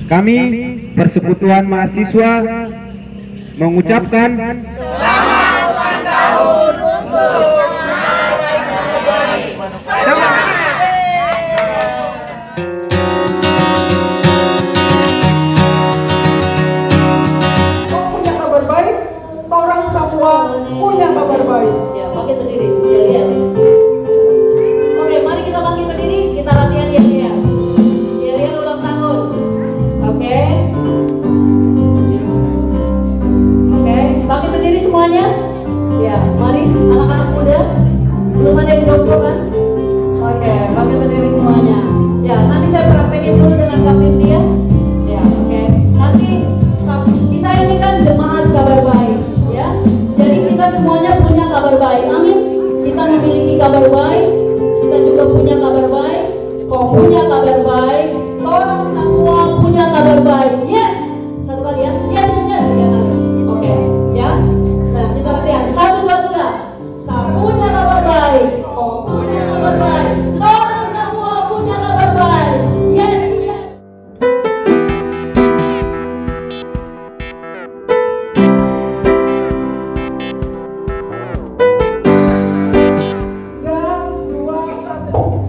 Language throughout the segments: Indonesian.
Kami Persekutuan Mahasiswa mengucapkan selamat ulang tahun untuk punya kabar baik, orang semua punya kabar baik. Ya, bangkit berdiri, Yelial. Oke, mari kita bangkit berdiri, kita latihan Yelial. Yelial ulang tahun. Oke. Oke, bangkit berdiri semuanya. Ya, mari anak-anak muda. Belum ada yang jomblo kan? Oke, bangkit berdiri semuanya. Ya, nanti saya praktekin dulu dengan Kapten dia. Ya, oke. Nanti kita ini kan jemaat kabar baik, ya. Jadi kita semuanya punya kabar baik. Amin. Kita memiliki kabar baik. Kita juga punya kabar baik. Kau punya kabar baik. Orang semua punya kabar baik. Yes. Satu kali ya. Yes, yes, yes. Tiga kali. Oke, ya. Nah, kita latihan. 1, 2, 3. Saya punya kabar baik. Kau punya kabar baik. Orang semua punya kabar baik. Yes, yes.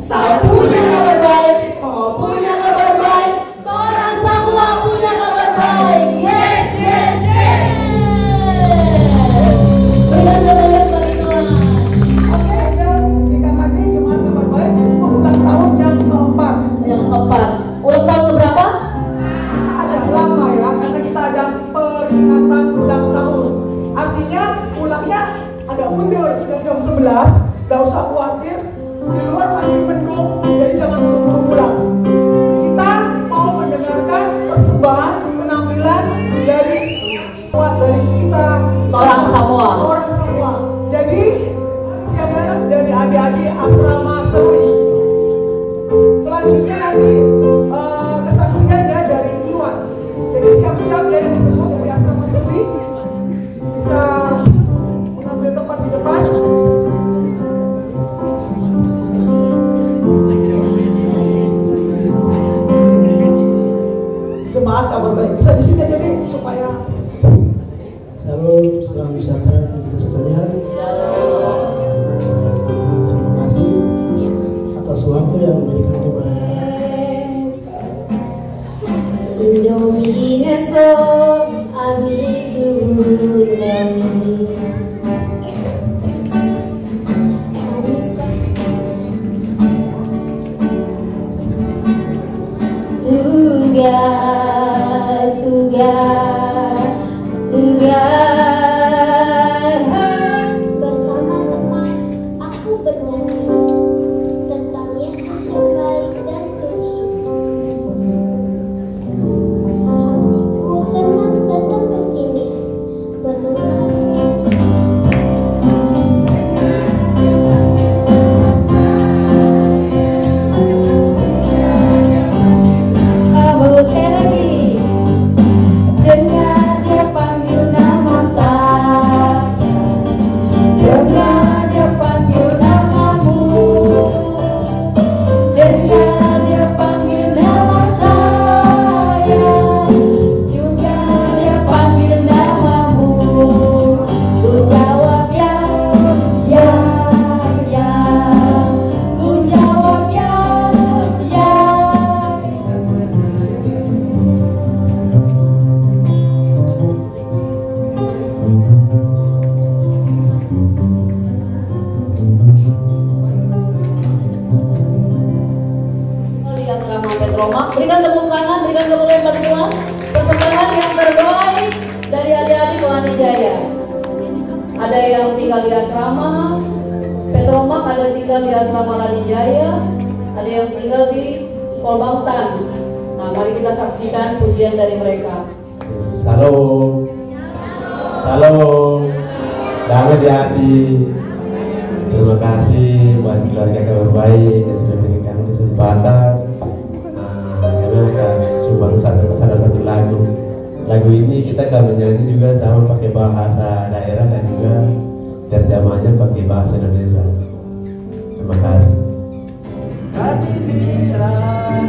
Saya punya kabar baik, kau punya kabar baik, orang semua punya kabar baik. Yes, yes, yes. Berikan semangat bagi Tuhan. Oke, dan kita tadi jemaat kabar baik untuk ulang tahun yang keempat. Yang keempat, ulang tahun keberapa? Ada lama ya, karena kita ada peringatan ulang tahun. Artinya ulangnya agak mundur, sudah jam 11. Gak usah khawatir, di luar masih mendung, jadi jangan buru-buru pulang. Kita mau mendengarkan persembahan penampilan dari kita Orang Samoa. Orang Samoa. Jadi siapkan dari adik-adik asrama Sewi. Selanjutnya nanti kesaksian ya dari Iwan. Jadi siap-siap ya yang semua dari asrama Sewi bisa mengambil tempat di depan. Jemaat kabar baik bisa di sini aja deh supaya Shalom, salam sejahtera untuk kita sekalian. Terima kasih atas waktu yang diberikan kepada Indomie eso ami sudami. Bersama teman, aku bernyanyi tentang Yesus yang baik dan suci. Hatiku senang datang ke sini mendengar. Bagus sekali lagi. Dengar dia panggil nama saya, dengar dia panggil namamu, dengar dia panggil nama saya, juga dia panggil namamu. Ku jawab ya, ku jawab ya. Di asrama Petroma, berikan tepuk tangan, berikan kemuliaan bagi Tuhan. Persembahan yang terbaik dari adik-adik Lani Jaya. Ada yang tinggal di asrama Petroma, ada tinggal di asrama Lani Jaya, ada yang tinggal di Polbangtan. Nah, mari kita saksikan pujian dari mereka. Shalom, shalom, damai di hati. Terima kasih buat keluarga kabar baik yang sudah memberikan kami kesempatan. Kami akan sumbang salah satu lagu. Lagu ini kita akan menyanyi juga sama pakai bahasa daerah dan juga terjemahnya pakai bahasa Indonesia. Terima kasih. Kami bilang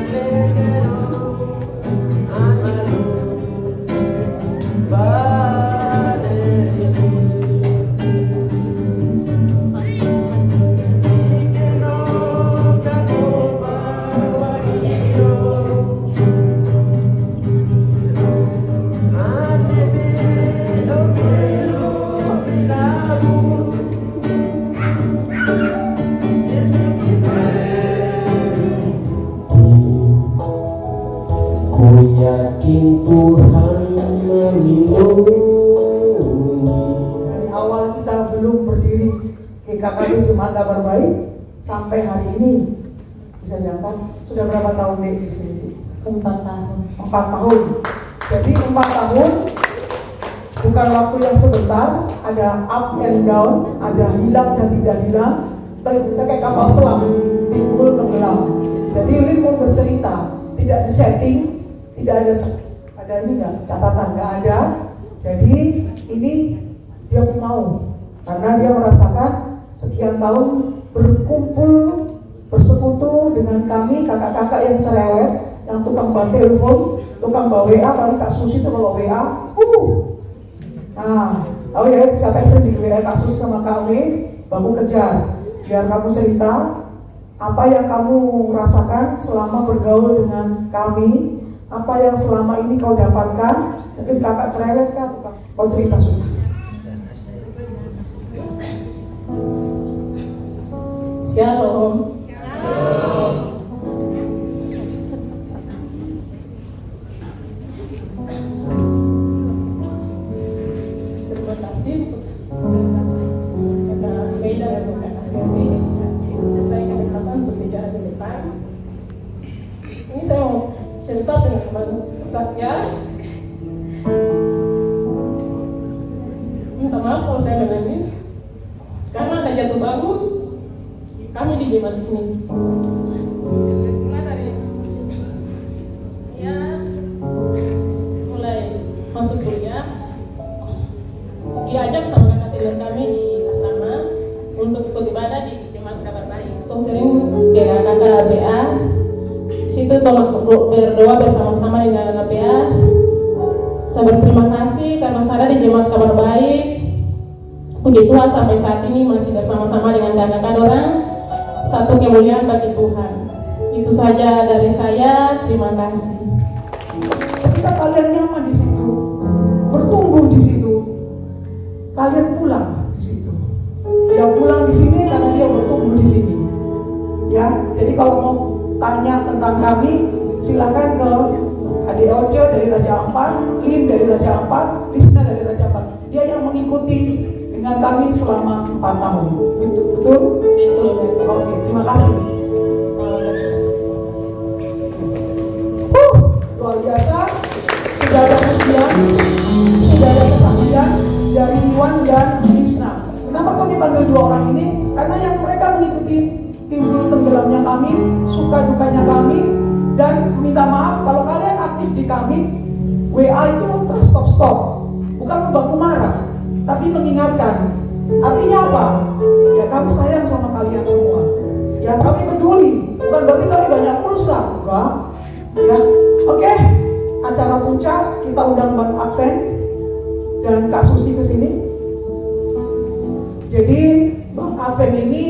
Ku yakin Tuhan melindungi. Dari awal kita belum berdiri GKKD Jemaat Kabar Baik sampai hari ini, bisa diangkat sudah berapa tahun nih di sini? 4 tahun. 4 tahun. Jadi 4 tahun bukan waktu yang sebentar, ada up and down, ada hilang dan tidak hilang. Bisa kayak kapal selam, timbul tenggelam. Jadi Lin mau bercerita, tidak disetting, tidak ada ini nggak, catatan nggak ada. Jadi ini dia mau, karena dia merasakan sekian tahun berkumpul, bersekutu dengan kami kakak-kakak yang cerewet, yang tukang bawa telepon, tukang bawa WA, paling Kak Susi itu kalau WA, nah, tahu ya siapa yang sering di WA Kak Susi sama Kak W, baru kejar, biar kamu cerita apa yang kamu rasakan selama bergaul dengan kami, apa yang selama ini kau dapatkan. Mungkin kakak cerewet kan, kau cerita sudah. Shalom. Terima kasih kata Meida dan kata Ferdi sesuai kesempatan untuk bicara di depan. Ini saya mau cerita pengalaman saya. Minta maaf kalau saya menangis karena ada jatuh bangun kami di jemaat ini. Mulai dari saya mulai masuk kuliah, diajak sama kakak senior kami di asrama untuk ikut ibadah di Jemaat Kabar Baik. Tong sering ke kakak BA, situ tolong berdoa bersama-sama dengan kakak BA. Saya berterima kasih karena saya ada di Jemaat Kabar Baik. Puji Tuhan sampai saat ini masih bersama-sama dengan kakak orang. Satu kemuliaan bagi Tuhan. Itu saja dari saya. Terima kasih. Ketika kalian nyaman di situ, bertumbuh di situ, kalian pulang di situ. Dia pulang di sini karena dia bertumbuh di sini. Ya, jadi kalau mau tanya tentang kami, silakan ke Adik Oce dari Raja Ampat, Lin dari Raja Ampat, Lisna dari Raja Ampat. Dia yang mengikuti dengan kami selama 4 tahun. Betul? Betul. Oke, terima kasih. Luar biasa. Sudah ada pujian, sudah ada kesaksian dari Iwan dan Lisna. Kenapa kami panggil 2 orang ini? Karena yang mereka mengikuti timbul tenggelamnya kami, suka dukanya kami, dan minta maaf kalau kalian aktif di kami. WA itu terus stop, bukan membaku marah, tapi mengingatkan. Artinya apa? Ya kami sayang sama kalian semua. Ya kami peduli. Bukan berarti kami banyak pulsa, enggak. Ya, oke. Acara puncak kita undang Bang Advent dan Kak Susi ke sini. Jadi Bang Advent ini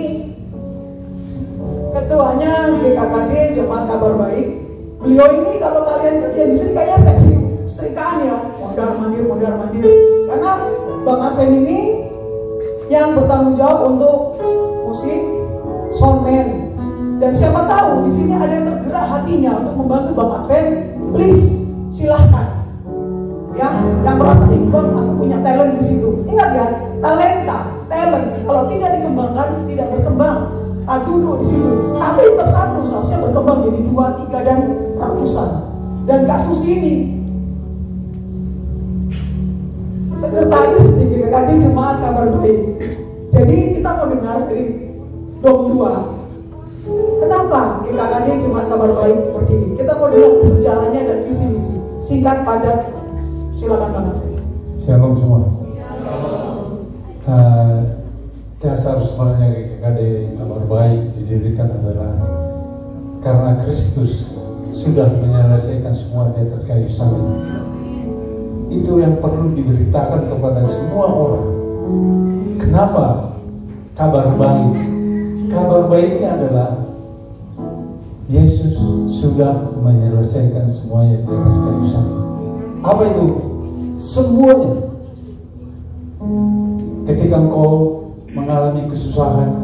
ketuanya GKKD Jemaat Kabar Baik. Beliau ini kalau kalian di sini kayaknya seksi setrikaan ya, mondar mandir. Karena Bang Advent ini yang bertanggung jawab untuk musik, soundman, dan siapa tahu di sini ada yang tergerak hatinya untuk membantu Bang Advent. Please silahkan. Ya, yang merasa Bang aku punya talent di situ. Ingat ya, talent. Kalau tidak dikembangkan tidak berkembang. Duduk di situ. Satu tetap satu, seharusnya berkembang jadi 2, 3 dan ratusan. Dan Kak Susi ini sekretaris di GKKD Jemaat Kabar Baik. Jadi kita mau dengar dari Dom 2. Kenapa GKKD Jemaat Kabar Baik berdiri? Kita mau dengar sejarahnya dan visi misi. Singkat padat. Silakan Bang. Shalom semua. Dasar sebenarnya GKKD Kabar Baik didirikan adalah karena Kristus sudah menyelesaikan semua di atas kayu salib. Itu yang perlu diberitakan kepada semua orang. Kenapa kabar baik? Kabar baiknya adalah Yesus sudah menyelesaikan semuanya di atas kayu salib. Apa itu? Semuanya. Ketika engkau mengalami kesusahan,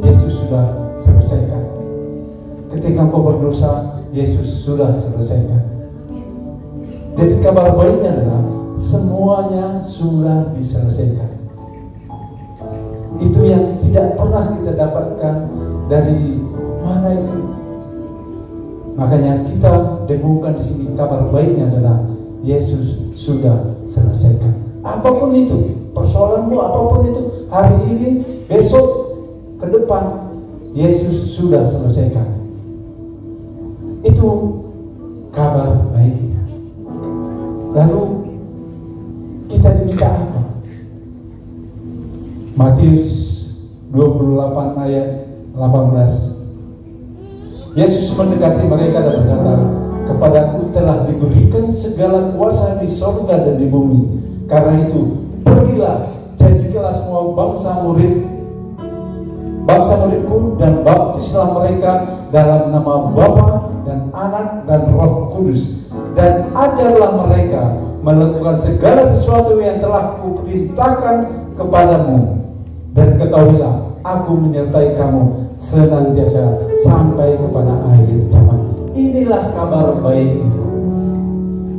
Yesus sudah selesaikan. Ketika engkau berdosa, Yesus sudah selesaikan. Jadi kabar baiknya adalah semuanya sudah diselesaikan. Itu yang tidak pernah kita dapatkan dari mana itu. Makanya kita dengarkan di sini kabar baiknya adalah Yesus sudah selesaikan. Apapun itu, persoalanmu apapun itu, hari ini, besok, ke depan, Yesus sudah selesaikan. Itu kabar baiknya. Lalu kita diminta apa? Matius 28 ayat 18. Yesus mendekati mereka dan berkata, "Kepadaku telah diberikan segala kuasa di sorga dan di bumi. Karena itu, pergilah, jadikanlah semua bangsa muridku, dan baptislah mereka dalam nama Bapa dan Anak dan Roh Kudus, dan ajarlah mereka melakukan segala sesuatu yang telah kuperintahkan kepadamu. Dan ketahuilah, aku menyertai kamu senantiasa sampai kepada akhir zaman." Inilah kabar baiknya.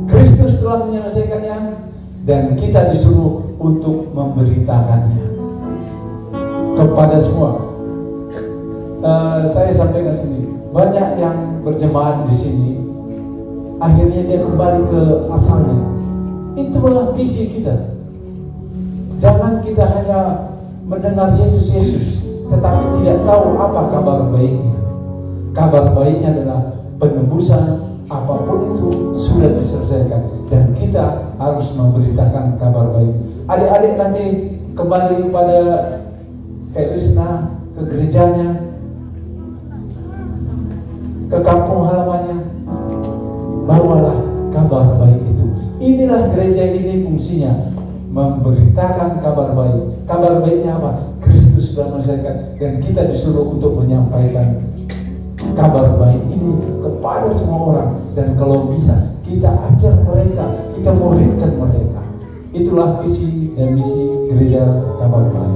Kristus telah menyelesaikannya dan kita disuruh untuk memberitakannya kepada semua. Saya sampaikan sini, banyak yang berjemaat di sini, akhirnya dia kembali ke asalnya. Itulah visi kita. Jangan kita hanya mendengar Yesus, tetapi tidak tahu apa kabar baiknya. Kabar baiknya adalah penebusan, apapun itu sudah diselesaikan, dan kita harus memberitakan kabar baik. Adik-adik nanti kembali pada Krishna, ke gerejanya, ke kampung halamannya, bawalah kabar baik itu. Inilah gereja ini fungsinya, memberitakan kabar baik. Kabar baiknya apa? Kristus sudah menyelesaikan, dan kita disuruh untuk menyampaikan kabar baik ini kepada semua orang. Dan kalau bisa, kita ajar mereka, kita muridkan mereka. Itulah visi dan misi gereja kabar baik.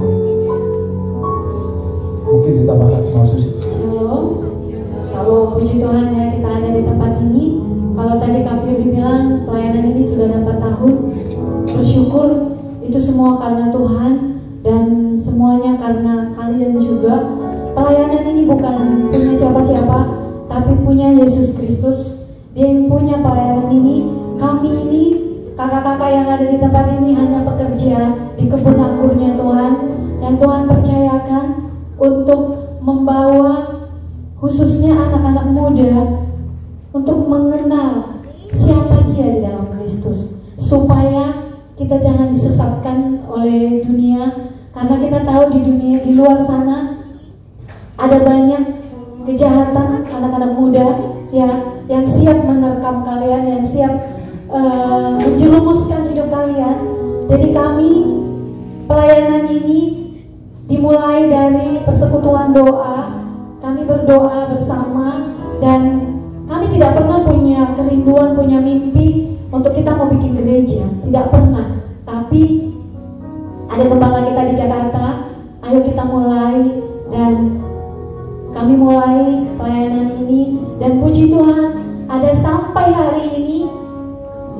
Mungkin ditambahkan sama Susi. Kalau puji Tuhan ya, kita ada di tempat ini. Kalau tadi Kak Firdi bilang pelayanan ini sudah 4 tahun, bersyukur. Itu semua karena Tuhan, dan semuanya karena kalian juga. Pelayanan ini bukan punya siapa-siapa, tapi punya Yesus Kristus. Dia yang punya pelayanan ini. Kami ini, kakak-kakak yang ada di tempat ini, hanya pekerja di kebun anggurnya Tuhan, yang Tuhan percayakan untuk membawa khususnya anak-anak muda untuk mengenal siapa dia di dalam Kristus, supaya kita jangan disesatkan oleh dunia. Karena kita tahu di dunia, di luar sana ada banyak kejahatan anak-anak muda ya, yang siap menerkam kalian, yang siap menjerumuskan hidup kalian. Jadi kami, pelayanan ini dimulai dari persekutuan doa. Kami berdoa bersama, dan kami tidak pernah punya kerinduan, punya mimpi untuk kita mau bikin gereja, tidak pernah. Tapi ada gembala kita di Jakarta, ayo kita mulai, dan kami mulai pelayanan ini. Dan puji Tuhan, ada sampai hari ini.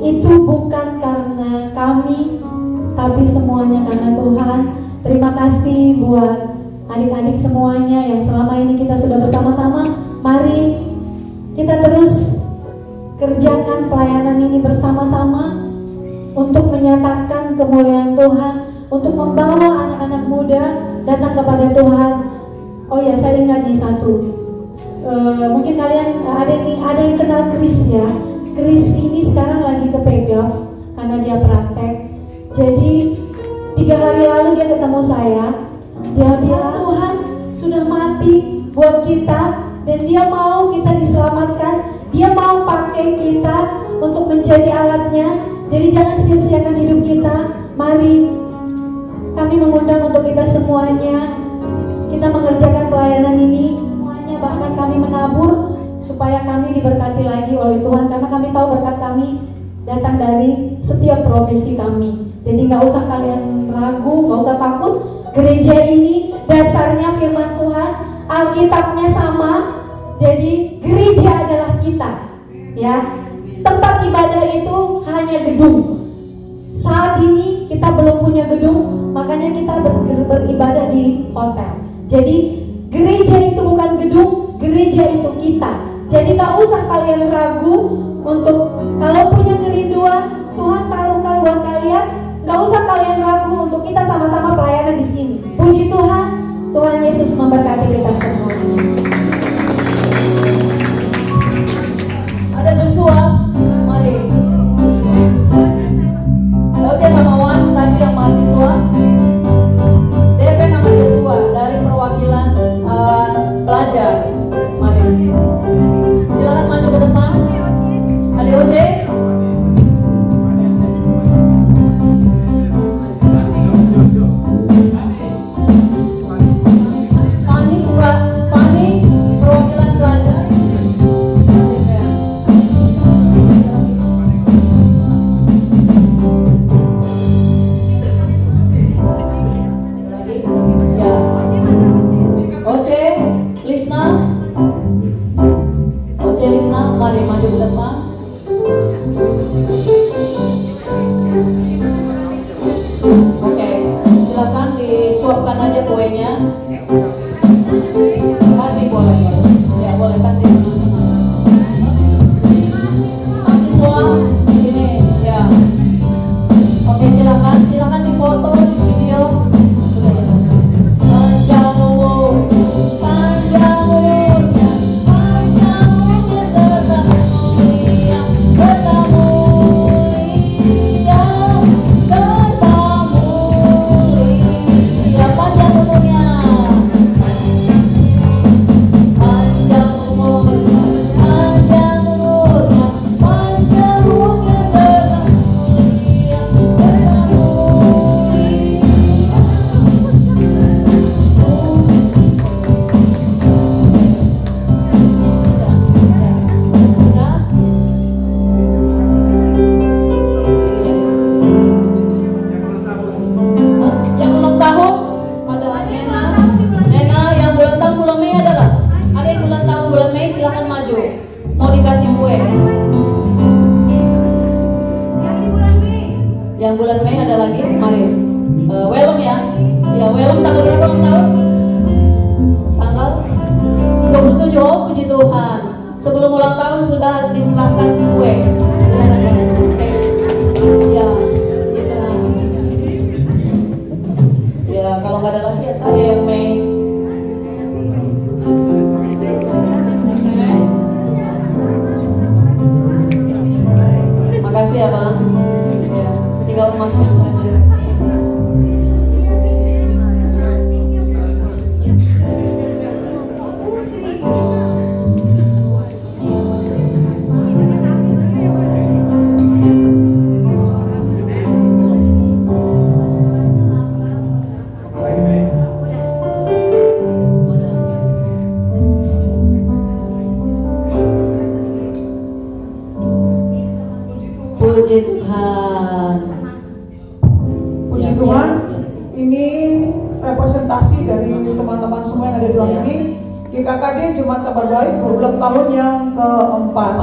Itu bukan karena kami, tapi semuanya karena Tuhan. Terima kasih buat adik-adik semuanya yang selama ini kita sudah bersama-sama. Mari kita terus kerjakan pelayanan ini bersama-sama untuk menyatakan kemuliaan Tuhan, untuk membawa anak-anak muda datang kepada Tuhan. Oh ya, saya ingat nih satu. Mungkin kalian ada yang kenal Chris ya. Chris ini sekarang lagi ke PEGAF karena dia praktek. Jadi 3 hari lalu dia ketemu saya. Dia bilang Tuhan sudah mati buat kita, dan dia mau kita diselamatkan. Dia mau pakai kita untuk menjadi alatnya. Jadi jangan sia-siakan hidup kita. Mari kami mengundang untuk kita semuanya, kita mengerjakan pelayanan ini semuanya. Bahkan kami menabur supaya kami diberkati lagi oleh Tuhan, karena kami tahu berkat kami datang dari setiap profesi kami. Jadi nggak usah kalian ragu, nggak usah takut. Gereja ini dasarnya firman Tuhan, Alkitabnya sama. Jadi gereja adalah kita, ya. tempat ibadah itu hanya gedung. Saat ini kita belum punya gedung, makanya kita beribadah di hotel. Jadi gereja itu bukan gedung, gereja itu kita. Jadi gak usah kalian ragu untuk kalau punya kerinduan, Tuhan taruhkan buat kalian. Gak usah kalian ragu untuk kita sama-sama pelayanan di sini. Puji Tuhan, Tuhan Yesus memberkati kita semua. Ada Joshua, mari. Oce sama Wan tadi yang mahasiswa. DP nama Joshua dari perwakilan pelajar. Mari. Silakan maju ke depan. Ada Oce. Fani perwakilan pelajar. Oce Lisna, mari maju ke depan. Oke, silakan disuapkan aja kuenya. Kasih boleh, ya boleh kasih. Kasih semua di sini, ya. Oke, silakan difoto, di video. Yang bulan Mei ada lagi, mari. Welcome ya. Ya, welcome tanggal berapa ulang tahun? Tanggal 27. Oh, puji Tuhan. Sebelum ulang tahun sudah diserahkan kue. Oke. Ya. Ya, kalau nggak ada lagi ya saya yang Mei. Makasih ya, Bang. Tinggal masuk saja. Puji Tuhan. Puji Tuhan, ini representasi dari teman-teman semua yang ada di ruang ini. GKKD Jemaat Kabar Baik berulang tahun yang keempat.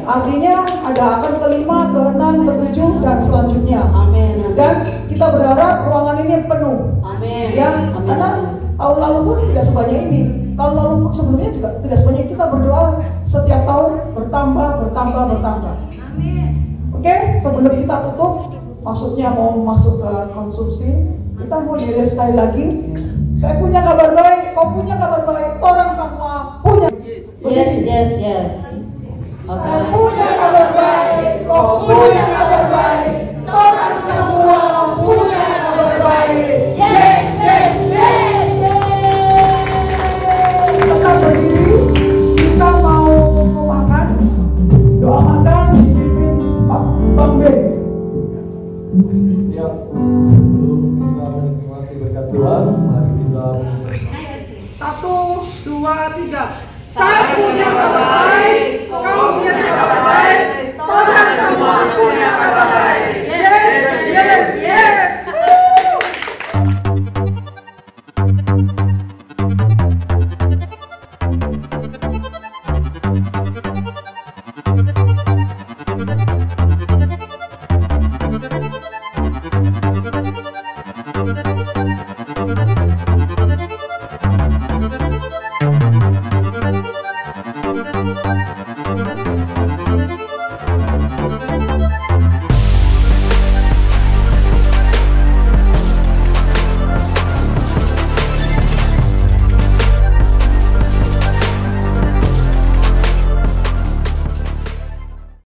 Artinya ada akan kelima, keenam, ketujuh dan selanjutnya. Amin. Dan kita berharap ruangan ini penuh. Amin. Ya, karena tahun lalu pun tidak sebanyak ini. Tahun lalu pun sebelumnya juga tidak sebanyak. Kita berdoa setiap tahun bertambah. Amin. Oke, sebelum kita tutup, maksudnya mau masuk ke konsumsi, kita mau diri sekali lagi. Saya punya kabar baik, kau punya kabar baik, orang semua punya. Yes. Okay. Saya punya kabar baik, kau punya kabar baik, orang semua punya kabar baik. Yes. Kita berdiri, kita mau makan, doa makan, dipimpin Bang Ben. Ya, sebelum kita menikmati berkat Tuhan, mari kita 1, 2, 3. Saya punya kabar